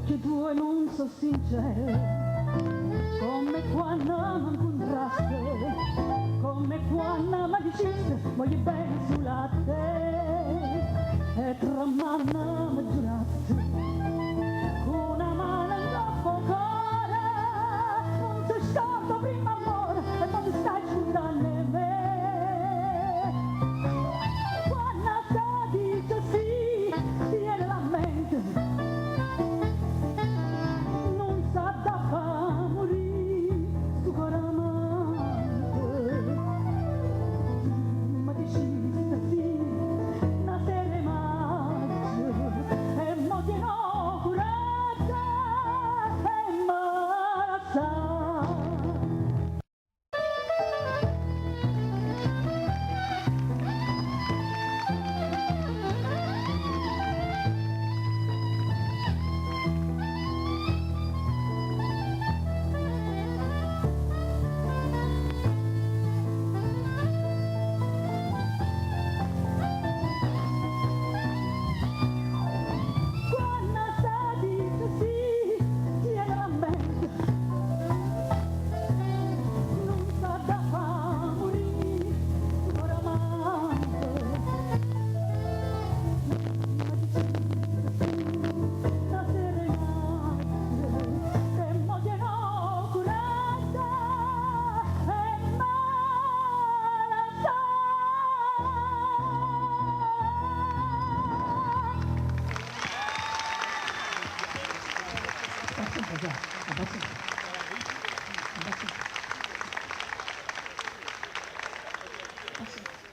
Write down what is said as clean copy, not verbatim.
occhi tuoi non so sinceri, come quando mi incontraste, come quando mi diceste voglio bene sulla te, e tra mano mi giuraste, con una mano in troppo cuore, non sei stato prima amore e non stai giurando me. Quando ti dice sì, ti viene la mente, non sa da fa morire sto cuore amante, ma diciste sì, una sera maggio, e mo ti ho curata e m'arrasa. Grazie.